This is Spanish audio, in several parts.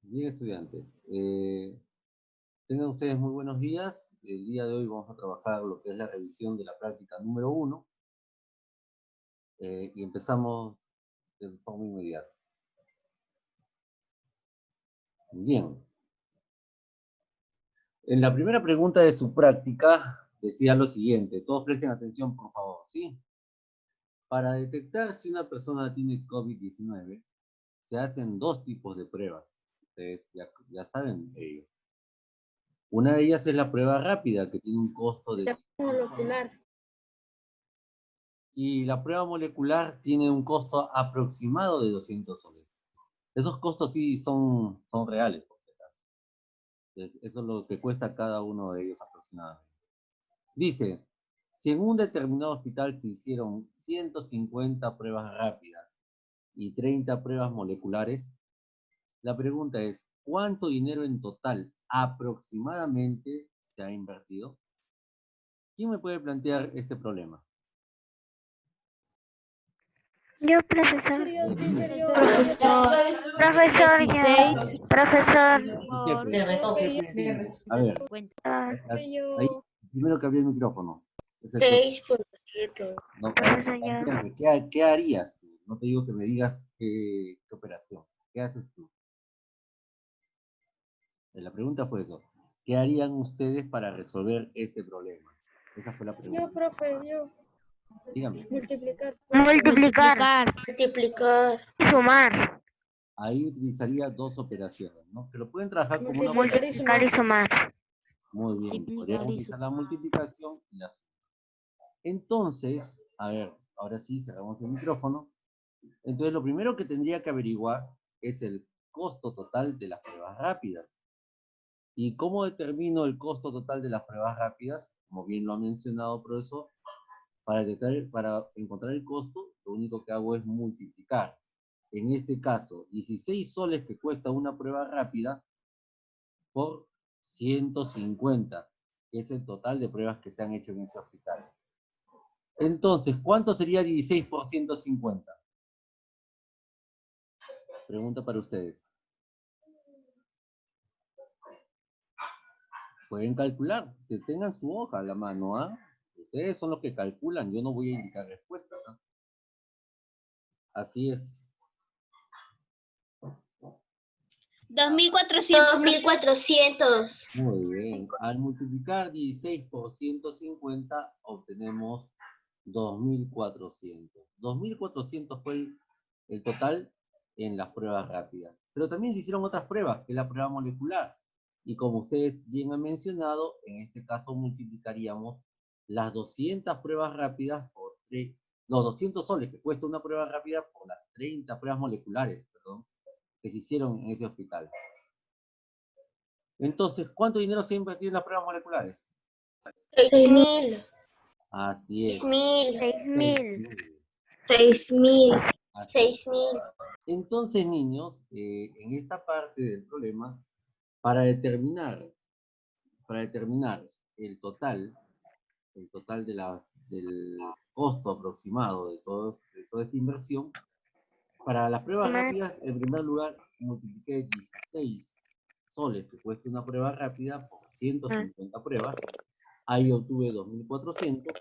Bien, estudiantes. Tengan ustedes muy buenos días. El día de hoy vamos a trabajar lo que es la revisión de la práctica número 1 y empezamos de forma inmediata. Bien. En la primera pregunta de su práctica decía lo siguiente. Todos presten atención, por favor, ¿sí? Para detectar si una persona tiene COVID-19, se hacen dos tipos de pruebas. Ustedes ya saben ello. Una de ellas es la prueba rápida, que tiene un costo de... Molecular. Y la prueba molecular tiene un costo aproximado de 200 soles. Esos costos sí son reales, por si acaso. Entonces, eso es lo que cuesta cada uno de ellos aproximadamente. Dice, si en un determinado hospital se hicieron 150 pruebas rápidas y 30 pruebas moleculares, la pregunta es, ¿cuánto dinero en total aproximadamente se ha invertido? ¿Quién me puede plantear este problema? Yo, profesor. Profesor. Profesor, ya. 16 Profesor. Jefe. A ver, Ah, ahí, primero que abrí el micrófono. Es el 6.7. no, profesor, ya. ¿qué harías tú? No te digo que me digas qué operación. ¿Qué haces tú? La pregunta fue eso. ¿Qué harían ustedes para resolver este problema? Esa fue la pregunta. Yo, profe, yo. Dígame. Multiplicar. Multiplicar. Multiplicar. Sumar. Ahí utilizaría dos operaciones, ¿no? Que lo pueden trabajar como una Multiplicar operación. y Multiplicar y sumar. sumar. Muy bien. Podríamos utilizar la multiplicación y la suma. Entonces, a ver, ahora sí, cerramos el micrófono. Entonces, lo primero que tendría que averiguar es el costo total de las pruebas rápidas. ¿Y cómo determino el costo total de las pruebas rápidas? Como bien lo ha mencionado, profesor, para encontrar el costo, lo único que hago es multiplicar. En este caso, 16 soles que cuesta una prueba rápida por 150, que es el total de pruebas que se han hecho en ese hospital. Entonces, ¿cuánto sería 16 por 150? Pregunta para ustedes. Pueden calcular, que tengan su hoja a la mano, ¿ah? Ustedes son los que calculan, yo no voy a indicar respuestas, ¿ah? Así es. 2.400. Muy bien. Al multiplicar 16 por 150, obtenemos 2.400. 2.400 fue el total en las pruebas rápidas. Pero también se hicieron otras pruebas, que es la prueba molecular. Y como ustedes bien han mencionado, en este caso multiplicaríamos las 200 pruebas rápidas por 3, los 200 soles que cuesta una prueba rápida por las 30 pruebas moleculares, perdón, que se hicieron en ese hospital. Entonces, ¿cuánto dinero se ha invertido en las pruebas moleculares? 6.000. Así es. 6.000. 6.000. 6.000. Así es. 6.000. Entonces, niños, en esta parte del problema, para determinar el total del costo aproximado de toda esta inversión, para las pruebas rápidas, en primer lugar, multipliqué 16 soles que cuesta una prueba rápida por 150 pruebas. Ahí obtuve 2.400.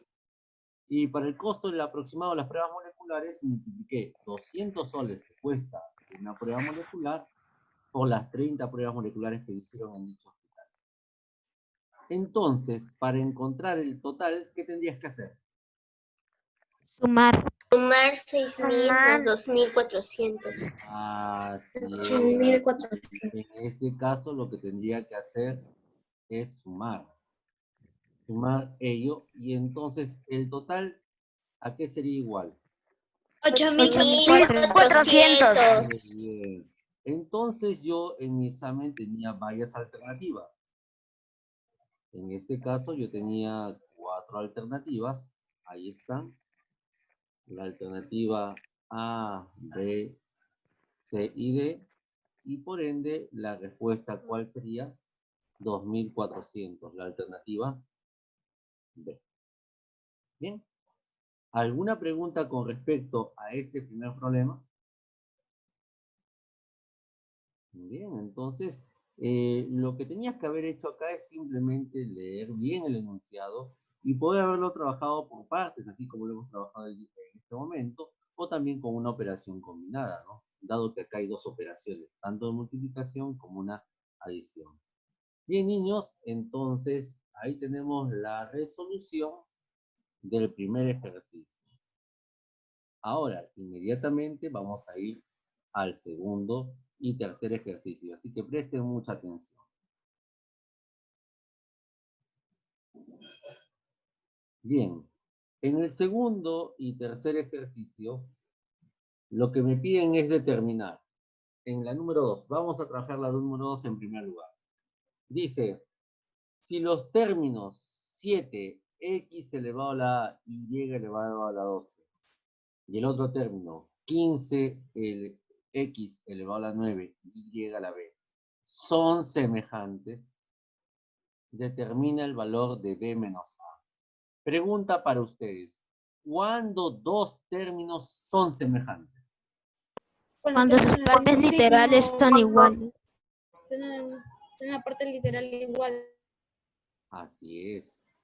Y para el costo del aproximado de las pruebas moleculares, multipliqué 200 soles que cuesta una prueba molecular por las 30 pruebas moleculares que hicieron en dicho hospital. Entonces, para encontrar el total, ¿qué tendrías que hacer? Sumar 6.000 Sumar. más 2.400. Así es. 2.400. En este caso, lo que tendría que hacer es sumar ello, y entonces el total, ¿a qué sería igual? 8.400. Muy bien. Entonces yo en mi examen tenía varias alternativas. En este caso yo tenía 4 alternativas. Ahí están. La alternativa A, B, C y D. Y por ende la respuesta, ¿cuál sería? 2.400. La alternativa B. Bien. ¿Alguna pregunta con respecto a este primer problema? Bien, entonces, lo que tenías que haber hecho acá es simplemente leer bien el enunciado y poder haberlo trabajado por partes, así como lo hemos trabajado en este momento, o también con una operación combinada, ¿no? Dado que acá hay dos operaciones, tanto de multiplicación como una adición. Bien, niños, entonces ahí tenemos la resolución del primer ejercicio. Ahora, inmediatamente vamos a ir al segundo y tercer ejercicio, así que presten mucha atención. Bien, en el segundo y tercer ejercicio, lo que me piden es determinar. En la número 2, vamos a trabajar la número 2 en primer lugar. Dice, si los términos 7x elevado a la a, y elevado a la 12, y el otro término, 15 x elevado a la 9, y a la b, son semejantes, determina el valor de b menos a. Pregunta para ustedes, ¿cuándo dos términos son semejantes? Cuando sus partes literales son iguales. Una parte literal igual. Así es.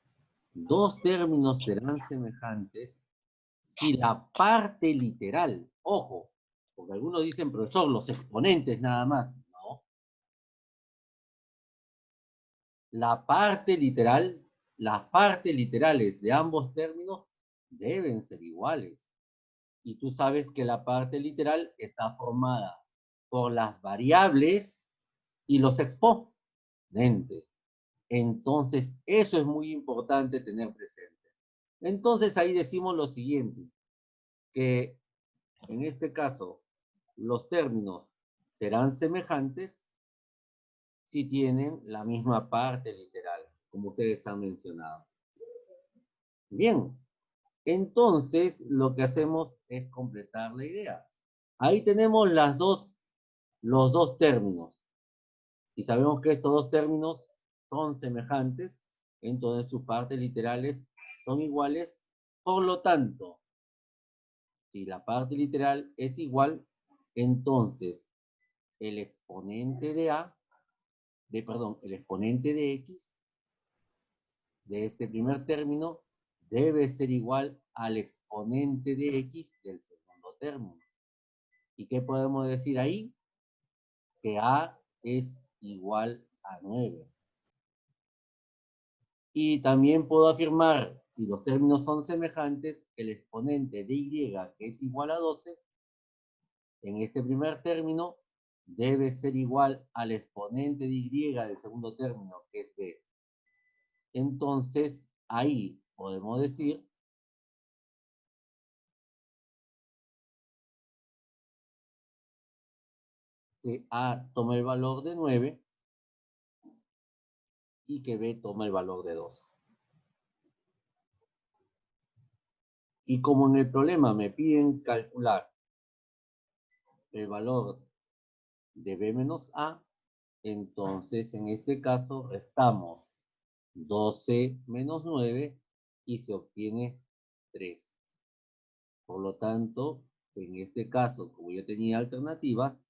Dos términos serán semejantes si la parte literal, ojo, porque algunos dicen, profesor, los exponentes nada más. No. La parte literal, las partes literales de ambos términos deben ser iguales. Y tú sabes que la parte literal está formada por las variables y los exponentes. Entonces, eso es muy importante tener presente. Entonces, ahí decimos lo siguiente, que en este caso, los términos serán semejantes si tienen la misma parte literal, como ustedes han mencionado. Bien, entonces lo que hacemos es completar la idea. Ahí tenemos los dos términos. Y sabemos que estos dos términos son semejantes, entonces sus partes literales son iguales. Por lo tanto, si la parte literal es igual, entonces el exponente de el exponente de x de este primer término debe ser igual al exponente de x del segundo término. ¿Y qué podemos decir ahí? Que a es igual a 9. Y también puedo afirmar, si los términos son semejantes, que el exponente de y, que es igual a 12, en este primer término, debe ser igual al exponente de y del segundo término, que es b. Entonces, ahí podemos decir que a toma el valor de 9 y que b toma el valor de 2. Y como en el problema me piden calcular el valor de b menos a, entonces en este caso restamos 12 menos 9 y se obtiene 3. Por lo tanto, en este caso, como yo tenía alternativas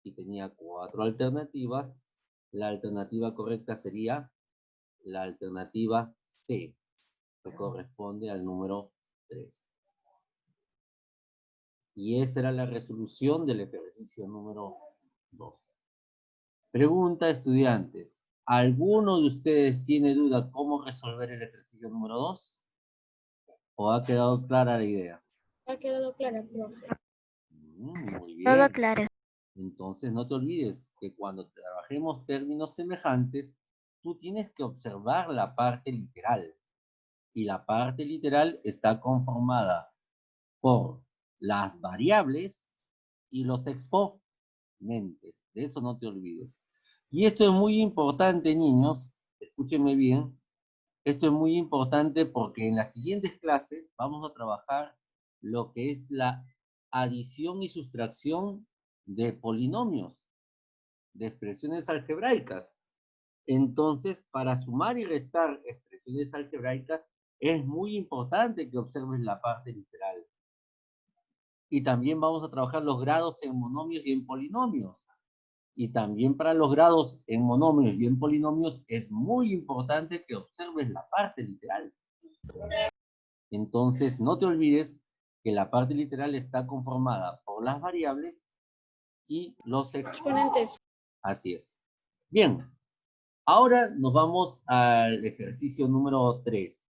y tenía 4 alternativas, la alternativa correcta sería la alternativa C, que corresponde al número 3. Y esa era la resolución del ejercicio número 2. Pregunta, estudiantes. ¿Alguno de ustedes tiene duda cómo resolver el ejercicio número 2? ¿O ha quedado clara la idea? Ha quedado clara, profe. Muy bien. Todo claro. Entonces no te olvides que cuando trabajemos términos semejantes, tú tienes que observar la parte literal. Y la parte literal está conformada por las variables y los exponentes. De eso no te olvides. Y esto es muy importante, niños. Escúchenme bien. Esto es muy importante porque en las siguientes clases vamos a trabajar lo que es la adición y sustracción de polinomios, de expresiones algebraicas. Entonces, para sumar y restar expresiones algebraicas, es muy importante que observes la parte literal. Y también vamos a trabajar los grados en monomios y en polinomios. Y también para los grados en monomios y en polinomios es muy importante que observes la parte literal. Entonces, no te olvides que la parte literal está conformada por las variables y los exponentes. Así es. Bien, ahora nos vamos al ejercicio número 3.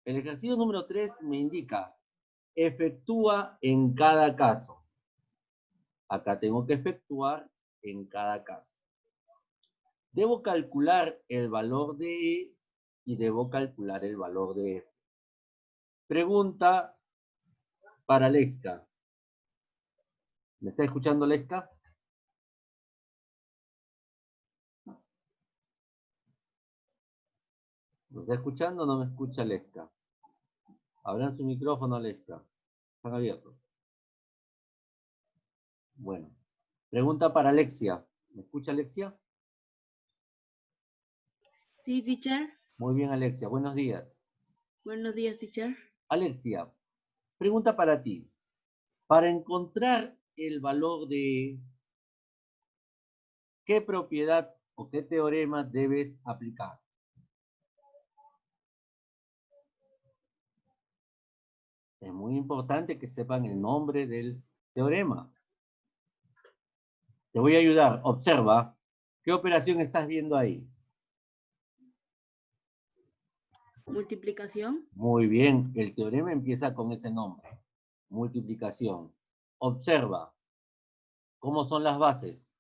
El ejercicio número 3 me indica, efectúa en cada caso. Acá tengo que efectuar en cada caso. Debo calcular el valor de E y debo calcular el valor de F. Pregunta para Lesca. ¿Me está escuchando Lesca? ¿Me está escuchando o no me escucha Lesca? Abran su micrófono, Lesca. Están abiertos. Bueno. Pregunta para Alexia. ¿Me escucha Alexia? Sí, teacher. Muy bien, Alexia. Buenos días. Buenos días, teacher. Alexia, pregunta para ti. Para encontrar el valor de ¿qué propiedad o qué teorema debes aplicar? Es muy importante que sepan el nombre del teorema. Te voy a ayudar. Observa. ¿Qué operación estás viendo ahí? Multiplicación. Muy bien. El teorema empieza con ese nombre. Multiplicación. Observa. ¿Cómo son las bases?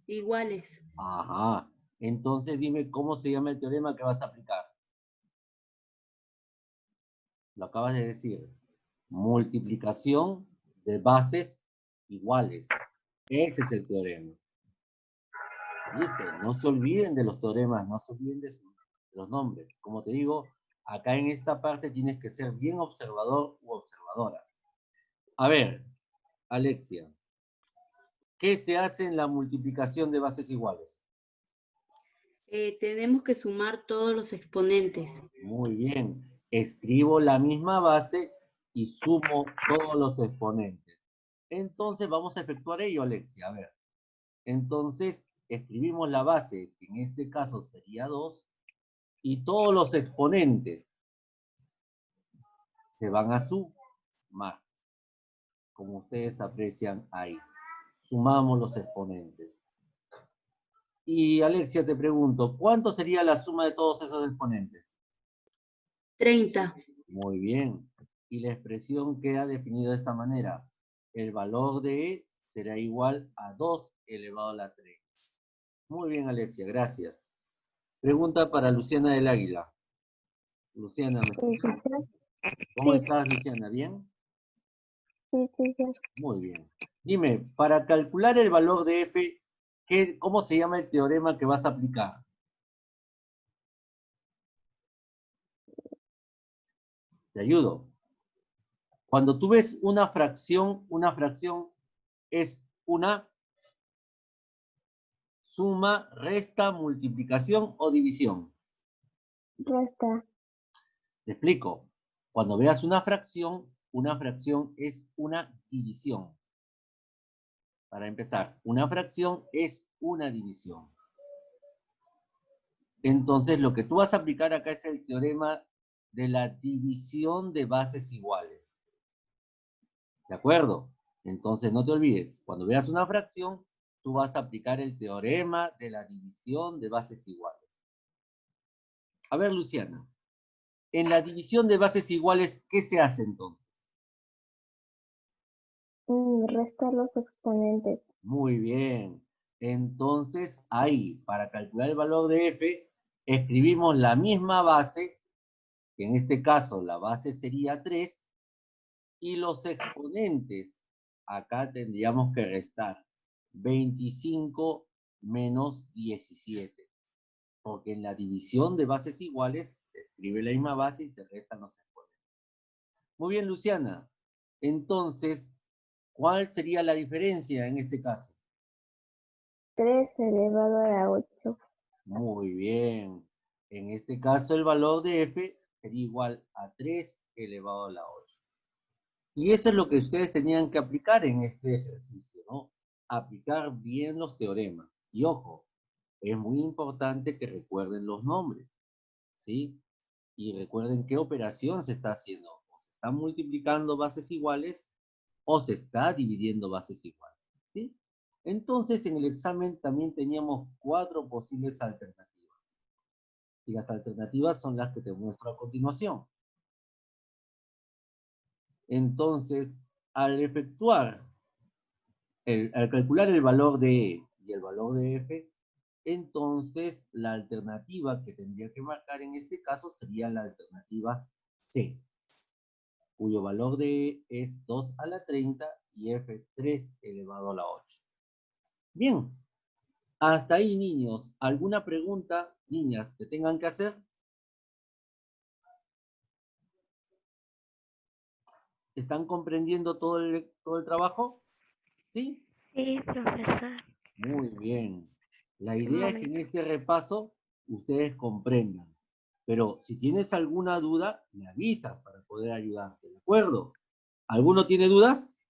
Iguales. Ajá. Entonces dime cómo se llama el teorema que vas a aplicar. Lo acabas de decir. Multiplicación de bases iguales. Ese es el teorema. ¿Listo? No se olviden de los teoremas, no se olviden de los nombres. Como te digo, acá en esta parte tienes que ser bien observador u observadora. A ver, Alexia, ¿qué se hace en la multiplicación de bases iguales? Tenemos que sumar todos los exponentes. Muy bien. Escribo la misma base y sumo todos los exponentes. Entonces vamos a efectuar ello, Alexia. A ver. Entonces escribimos la base, que en este caso sería 2, y todos los exponentes se van a sumar, como ustedes aprecian ahí. Sumamos los exponentes. Y Alexia, te pregunto, ¿cuánto sería la suma de todos esos exponentes? 30. Muy bien. Y la expresión queda definida de esta manera. El valor de E será igual a 2 elevado a la 3. Muy bien, Alexia, gracias. Pregunta para Luciana del Águila. Luciana, ¿cómo estás, Luciana? ¿Bien? Sí, teacher. Muy bien. Dime, para calcular el valor de F, ¿cómo se llama el teorema que vas a aplicar? Te ayudo. Cuando tú ves una fracción es una suma, resta, multiplicación o división. Resta. Te explico. Cuando veas una fracción es una división. Para empezar, una fracción es una división. Entonces, lo que tú vas a aplicar acá es el teorema de la división de bases iguales. ¿De acuerdo? Entonces, no te olvides, cuando veas una fracción, tú vas a aplicar el teorema de la división de bases iguales. A ver, Luciana, en la división de bases iguales, ¿qué se hace entonces? Resta los exponentes. Muy bien. Entonces, ahí, para calcular el valor de F, escribimos la misma base, que en este caso la base sería 3, y los exponentes, acá tendríamos que restar 25 menos 17, porque en la división de bases iguales se escribe la misma base y se restan los exponentes. Muy bien, Luciana. Entonces, ¿cuál sería la diferencia en este caso? 3 elevado a la 8. Muy bien. En este caso, el valor de F sería igual a 3 elevado a la 8. Y eso es lo que ustedes tenían que aplicar en este ejercicio, ¿no? Aplicar bien los teoremas. Y ojo, es muy importante que recuerden los nombres, ¿sí? Y recuerden qué operación se está haciendo. O se están multiplicando bases iguales o se está dividiendo bases iguales, ¿sí? Entonces, en el examen también teníamos 4 posibles alternativas. Y las alternativas son las que te muestro a continuación. Entonces, al calcular el valor de E y el valor de F, entonces la alternativa que tendría que marcar en este caso sería la alternativa C, cuyo valor de E es 2 a la 30 y F 3 elevado a la 8. Bien, hasta ahí, niños. ¿Alguna pregunta, niñas, que tengan que hacer? ¿Están comprendiendo todo el trabajo? ¿Sí? Sí, profesor. Muy bien. La Un idea es que en momento. este repaso ustedes comprendan. Pero si tienes alguna duda, me avisas para poder ayudarte, ¿de acuerdo? ¿Alguno tiene dudas?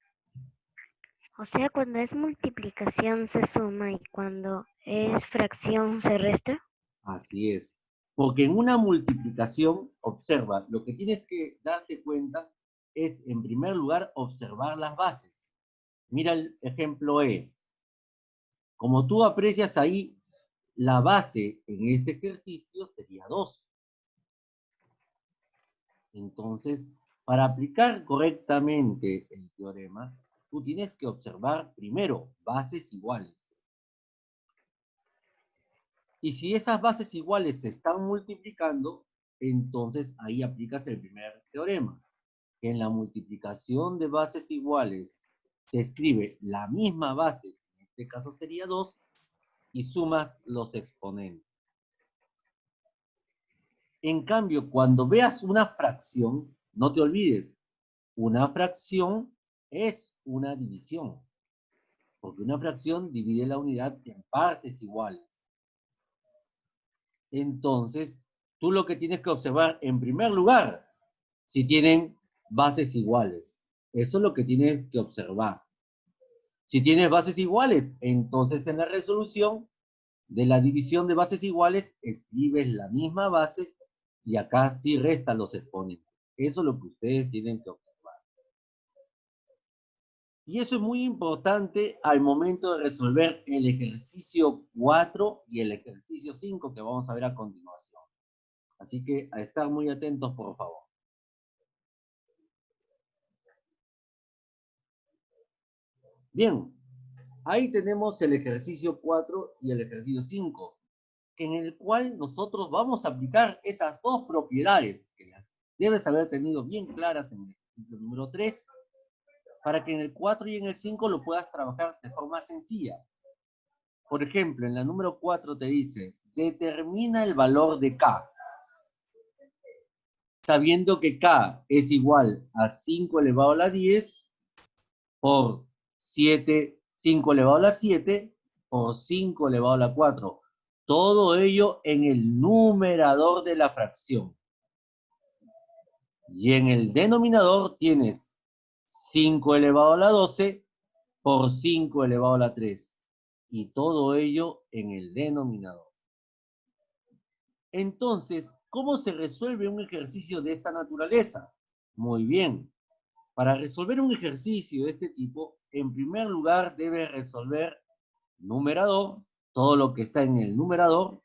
O sea, cuando es multiplicación se suma y cuando es fracción se resta. Así es. Porque en una multiplicación, observa, lo que tienes que darte cuenta es, en primer lugar, observar las bases. Mira el ejemplo E. Como tú aprecias ahí, la base en este ejercicio sería 2. Entonces, para aplicar correctamente el teorema, tú tienes que observar primero bases iguales. Y si esas bases iguales se están multiplicando, entonces ahí aplicas el primer teorema, que en la multiplicación de bases iguales se escribe la misma base, en este caso sería 2, y sumas los exponentes. En cambio, cuando veas una fracción, no te olvides, una fracción es una división, porque una fracción divide la unidad en partes iguales. Entonces, tú lo que tienes que observar, en primer lugar, si tienen bases iguales. Eso es lo que tienes que observar. Si tienes bases iguales, entonces en la resolución de la división de bases iguales, escribes la misma base y acá sí restan los exponentes. Eso es lo que ustedes tienen que observar. Y eso es muy importante al momento de resolver el ejercicio 4 y el ejercicio 5 que vamos a ver a continuación. Así que a estar muy atentos, por favor. Bien, ahí tenemos el ejercicio 4 y el ejercicio 5, en el cual nosotros vamos a aplicar esas dos propiedades que las debes haber tenido bien claras en el ejercicio número 3, para que en el 4 y en el 5 lo puedas trabajar de forma sencilla. Por ejemplo, en la número 4 te dice, determina el valor de K, sabiendo que K es igual a 5 elevado a la 10 por 5 elevado a la 7 por 5 elevado a la 4. Todo ello en el numerador de la fracción. Y en el denominador tienes 5 elevado a la 12 por 5 elevado a la 3. Y todo ello en el denominador. Entonces, ¿cómo se resuelve un ejercicio de esta naturaleza? Muy bien. Para resolver un ejercicio de este tipo, en primer lugar debes resolver numerador, todo lo que está en el numerador,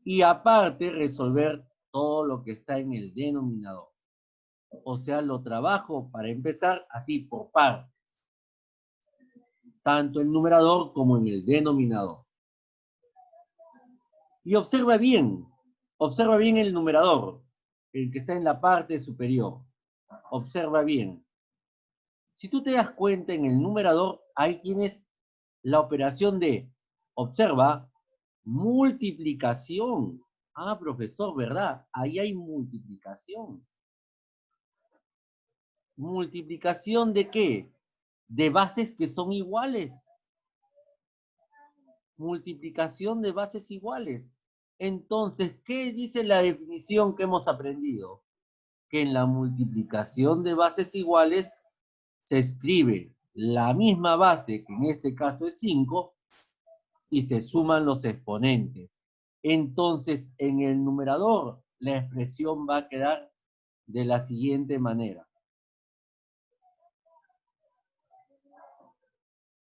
y aparte resolver todo lo que está en el denominador. O sea, lo trabajo para empezar así por partes, tanto el numerador como en el denominador. Y observa bien el numerador, el que está en la parte superior. Observa bien. Si tú te das cuenta, en el numerador, ahí tienes la operación de, observa, multiplicación. Ah, profesor, ¿verdad? Ahí hay multiplicación. ¿Multiplicación de qué? De bases que son iguales. Multiplicación de bases iguales. Entonces, ¿qué dice la definición que hemos aprendido? que en la multiplicación de bases iguales se escribe la misma base, que en este caso es 5, y se suman los exponentes. Entonces, en el numerador, la expresión va a quedar de la siguiente manera.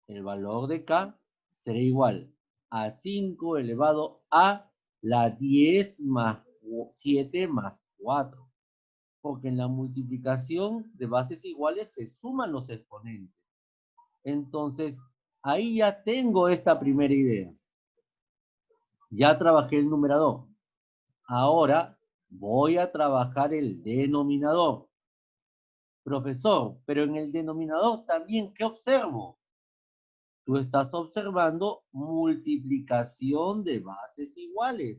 El valor de K será igual a 5 elevado a la 10 más 7 más 4. Porque en la multiplicación de bases iguales se suman los exponentes. Entonces, ahí ya tengo esta primera idea. Ya trabajé el numerador. Ahora voy a trabajar el denominador. Profesor, pero en el denominador también, ¿qué observo? Tú estás observando multiplicación de bases iguales.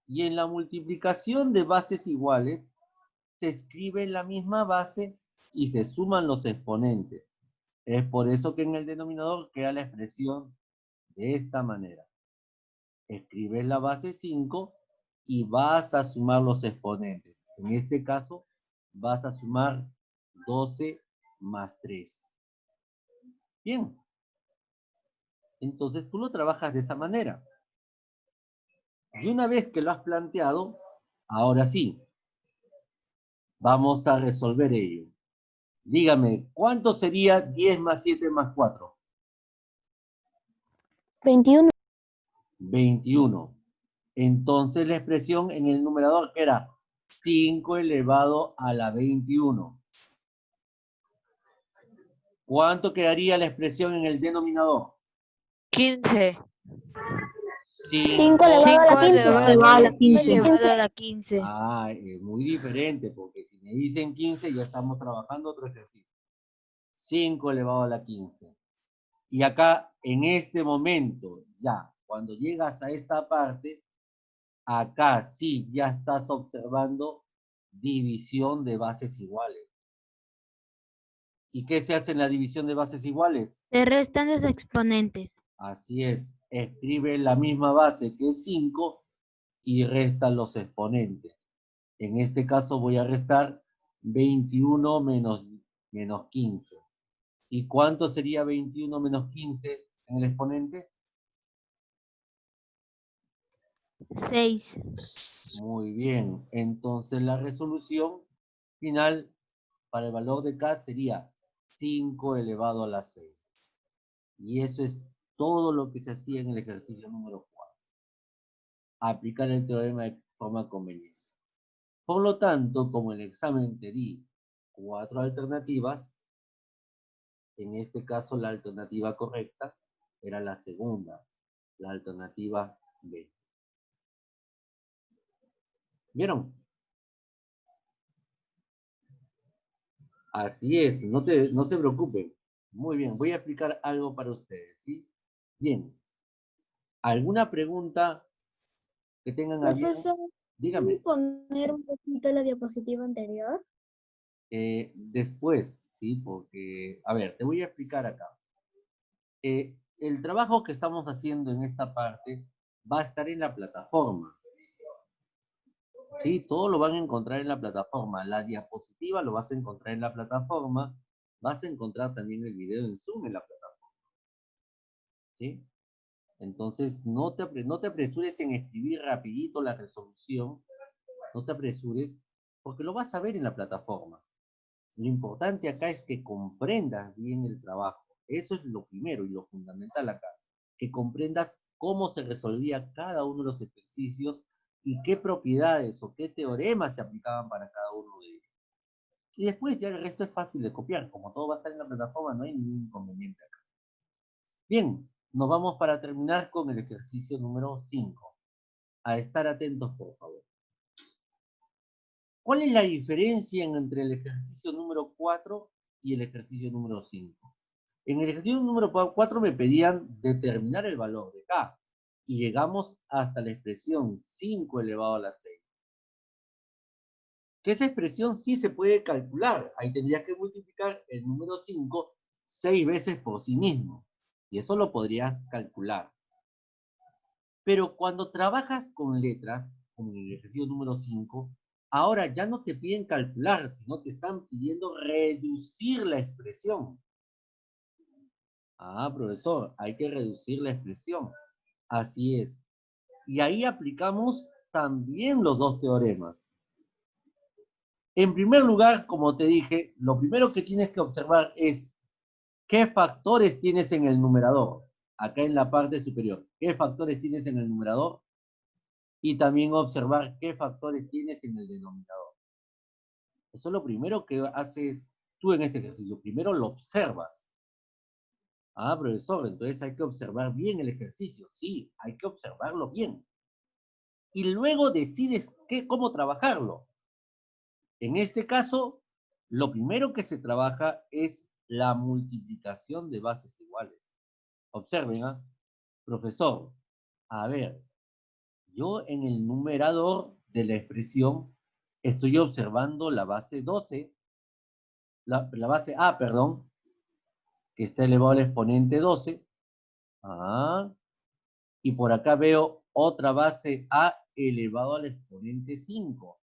Y en la multiplicación de bases iguales, se escribe la misma base y se suman los exponentes. Es por eso que en el denominador queda la expresión de esta manera. Escribes la base 5 y vas a sumar los exponentes. En este caso, vas a sumar 12 más 3. Bien. Entonces tú lo trabajas de esa manera. Y una vez que lo has planteado, ahora sí, vamos a resolver ello. Dígame, ¿cuánto sería 10 más 7 más 4? 21. 21. Entonces la expresión en el numerador que era 5 elevado a la 21. ¿Cuánto quedaría la expresión en el denominador? 15. 5 elevado a la 15. Elevado a la 15. Ah, es muy diferente, porque si me dicen 15, ya estamos trabajando otro ejercicio. 5 elevado a la 15. Y acá, en este momento, ya, cuando llegas a esta parte, acá sí, ya estás observando división de bases iguales. ¿Y qué se hace en la división de bases iguales? Se restan los exponentes. Así es, escribe la misma base que es 5 y resta los exponentes. En este caso voy a restar 21 menos 15. ¿Y cuánto sería 21 menos 15 en el exponente? 6. Muy bien, entonces la resolución final para el valor de K sería 5 elevado a la 6. Y eso es todo lo que se hacía en el ejercicio número 4. Aplicar el teorema de forma conveniente. Por lo tanto, como en el examen te di 4 alternativas, en este caso la alternativa correcta era la segunda, la alternativa B. ¿Vieron? Así es, no se preocupen. Muy bien, voy a explicar algo para ustedes, ¿sí? Bien. ¿Alguna pregunta que tengan a bien? Profesor, Dígame. ¿puede poner un poquito la diapositiva anterior? Después, ¿sí? Porque, a ver, te voy a explicar acá. El trabajo que estamos haciendo en esta parte va a estar en la plataforma. ¿Sí? Todo lo van a encontrar en la plataforma. La diapositiva lo vas a encontrar en la plataforma. Vas a encontrar también el video en Zoom en la plataforma. ¿Sí? Entonces, no te apresures en escribir rapidito la resolución. No te apresures, porque lo vas a ver en la plataforma. Lo importante acá es que comprendas bien el trabajo. Eso es lo primero y lo fundamental acá. Que comprendas cómo se resolvía cada uno de los ejercicios y qué propiedades o qué teoremas se aplicaban para cada uno de ellos. Y después ya el resto es fácil de copiar. Como todo va a estar en la plataforma, no hay ningún inconveniente acá. Bien, nos vamos para terminar con el ejercicio número 5. A estar atentos, por favor. ¿Cuál es la diferencia entre el ejercicio número 4 y el ejercicio número 5? En el ejercicio número 4 me pedían determinar el valor de K. Y llegamos hasta la expresión 5 elevado a la 6. Que esa expresión sí se puede calcular. Ahí tendrías que multiplicar el número 5 6 veces por sí mismo. Y eso lo podrías calcular. Pero cuando trabajas con letras, como en el ejercicio número 5, Ahora ya no te piden calcular, sino te están pidiendo reducir la expresión. Ah, profesor, hay que reducir la expresión. Así es. Y ahí aplicamos también los dos teoremas. En primer lugar, como te dije, lo primero que tienes que observar es qué factores tienes en el numerador. Acá en la parte superior. ¿Qué factores tienes en el numerador? Y también observar qué factores tienes en el denominador. Eso es lo primero que haces tú en este ejercicio. Primero lo observas. Ah, profesor, entonces hay que observar bien el ejercicio. Sí, hay que observarlo bien. Y luego decides cómo trabajarlo. En este caso, lo primero que se trabaja es la multiplicación de bases iguales. Observen, ¿ah? Profesor, a ver, yo en el numerador de la expresión estoy observando la base 12, la base A, perdón, que está elevado al exponente 12. Ah, y por acá veo otra base A elevado al exponente 5.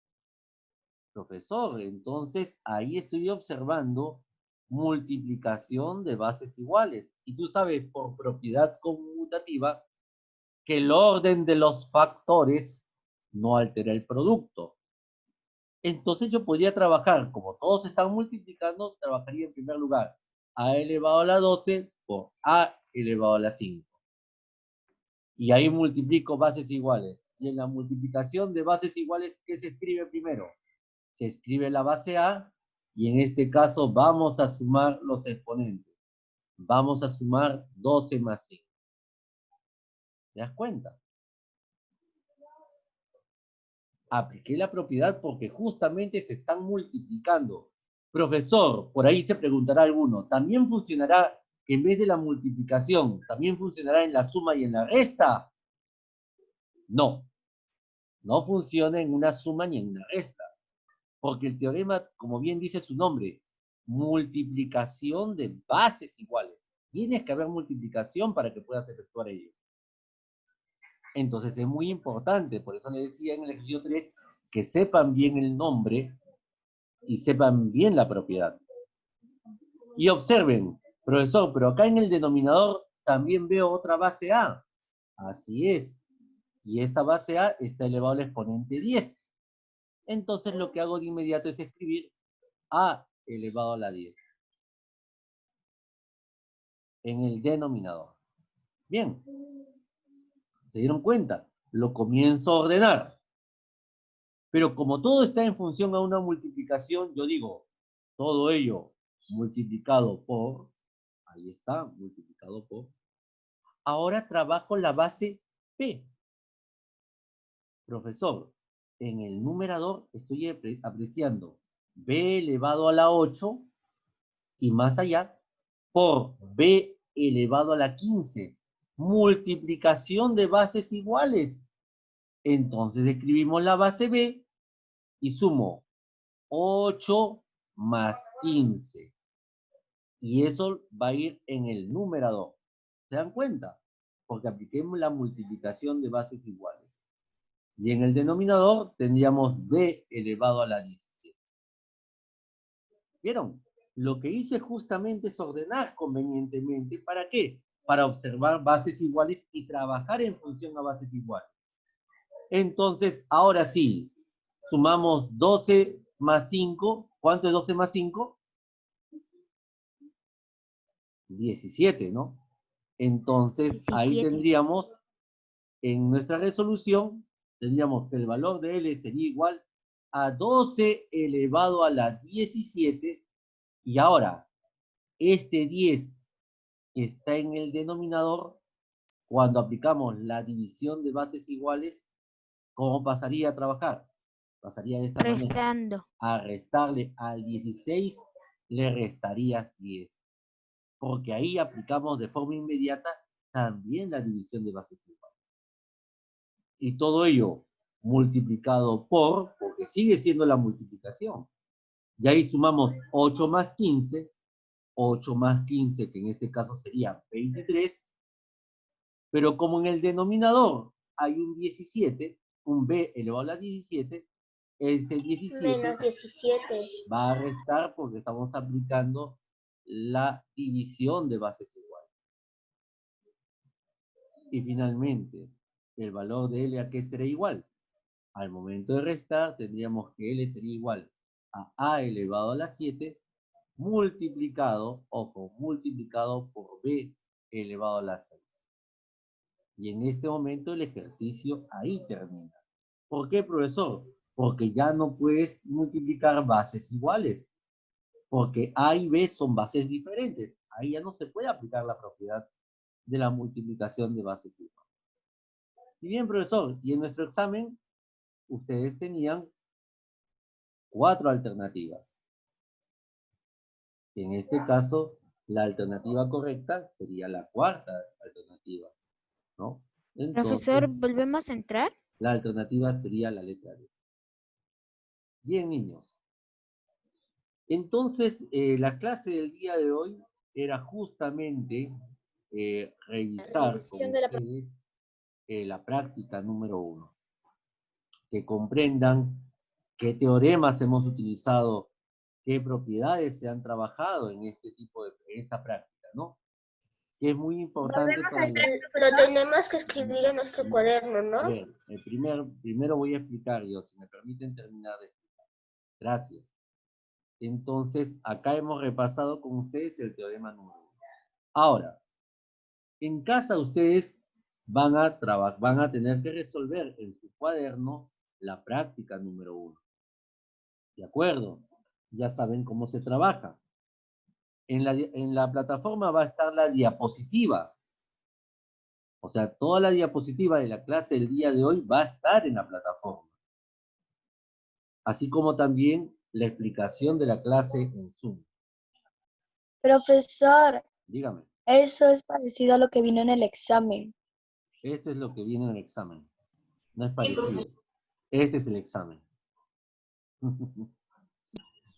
Profesor, entonces ahí estoy observando multiplicación de bases iguales. Y tú sabes por propiedad conmutativa que el orden de los factores no altera el producto. Entonces yo podría trabajar, como todos están multiplicando, trabajaría en primer lugar A elevado a la 12 por A elevado a la 5. Y ahí multiplico bases iguales. Y en la multiplicación de bases iguales, ¿qué se escribe primero? Se escribe la base A, y en este caso vamos a sumar los exponentes. Vamos a sumar 12 más 5. ¿Te das cuenta? Apliqué la propiedad porque justamente se están multiplicando. Profesor, por ahí se preguntará alguno, ¿también funcionará en vez de la multiplicación, también funcionará en la suma y en la resta? No, no funciona en una suma ni en una resta. Porque el teorema, como bien dice su nombre, multiplicación de bases iguales. Tienes que haber multiplicación para que puedas efectuar ello. Entonces es muy importante, por eso le decía en el ejercicio 3, que sepan bien el nombre y sepan bien la propiedad. Y observen, profesor, pero acá en el denominador también veo otra base A. Así es. Y esa base A está elevado al exponente 10. Entonces lo que hago de inmediato es escribir A elevado a la 10 en el denominador. Bien. ¿Se dieron cuenta? Lo comienzo a ordenar. Pero como todo está en función a una multiplicación, yo digo, todo ello multiplicado por, ahí está, multiplicado por. Ahora trabajo la base P. Profesor, en el numerador estoy apreciando B elevado a la 8 y más allá por B elevado a la 15. Multiplicación de bases iguales. Entonces escribimos la base B y sumo 8 más 15. Y eso va a ir en el numerador. ¿Se dan cuenta? Porque apliquemos la multiplicación de bases iguales. Y en el denominador tendríamos B elevado a la 17. ¿Vieron? Lo que hice justamente es ordenar convenientemente. ¿Para qué? Para observar bases iguales y trabajar en función a bases iguales. Entonces, ahora sí, sumamos 12 más 5. ¿Cuánto es 12 más 5? 17, ¿no? Entonces, ahí 17. tendríamos, en nuestra resolución, tendríamos que el valor de L sería igual a 12 elevado a la 17. Y ahora, este 10 que está en el denominador, cuando aplicamos la división de bases iguales, ¿cómo pasaría a trabajar? Pasaría de esta manera. Restando. A restarle al 16, le restarías 10. Porque ahí aplicamos de forma inmediata también la división de bases iguales. Y todo ello multiplicado por, porque sigue siendo la multiplicación. Y ahí sumamos 8 más 15, 8 más 15, que en este caso sería 23, pero como en el denominador hay un 17, un B elevado a la 17, Este 17 Menos 17. va a restar porque estamos aplicando la división de bases iguales. Y finalmente, el valor de L a qué será igual. Al momento de restar, tendríamos que L sería igual a elevado a la 7 multiplicado, ojo, multiplicado por B elevado a la 6. Y en este momento el ejercicio ahí termina. ¿Por qué, profesor? Porque ya no puedes multiplicar bases iguales. Porque A y B son bases diferentes. Ahí ya no se puede aplicar la propiedad de la multiplicación de bases iguales. Y bien, profesor, y en nuestro examen, ustedes tenían 4 alternativas. En este caso, la alternativa correcta sería la cuarta alternativa, ¿no? Entonces, Profesor, ¿volvemos a entrar? la alternativa sería la letra D. Bien, niños. Entonces, la clase del día de hoy era justamente revisar con ustedes la práctica número 1. Que comprendan qué teoremas hemos utilizado, qué propiedades se han trabajado en este tipo de esta práctica, ¿no? Que es muy importante para Lo tenemos que escribir en nuestro cuaderno, A ¿no? ver, primero voy a explicar yo, si me permiten terminar de explicar. Gracias. Entonces, acá hemos repasado con ustedes el teorema número 1. Ahora, en casa ustedes van a tener que resolver en su cuaderno la práctica número 1. ¿De acuerdo? Ya saben cómo se trabaja. En la plataforma va a estar la diapositiva. O sea, toda la diapositiva de la clase del día de hoy va a estar en la plataforma. Así como también la explicación de la clase en Zoom. Profesor, Dígame. eso es parecido a lo que vino en el examen. Esto es lo que viene en el examen. No es parecido. Este es el examen.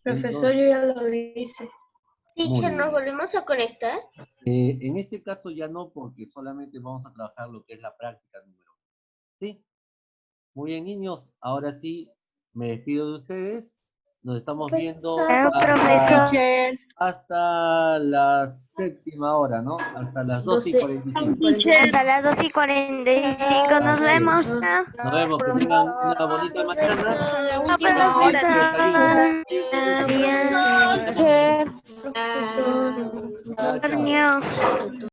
Profesor, yo ya lo hice. Muy Teacher, ¿nos bien. volvemos a conectar? En este caso ya no, porque solamente vamos a trabajar lo que es la práctica número 1. ¿Sí? Muy bien, niños. Ahora sí, me despido de ustedes. Nos estamos viendo Claro, profesor. hasta la 7ª hora, ¿no? Hasta las 12:45. Hasta las 2:45 nos Así es. vemos. Nos vemos. Que tengan una bonita mañana. Chao, profesor. Adiós. Adiós. Chao, chao. Adiós.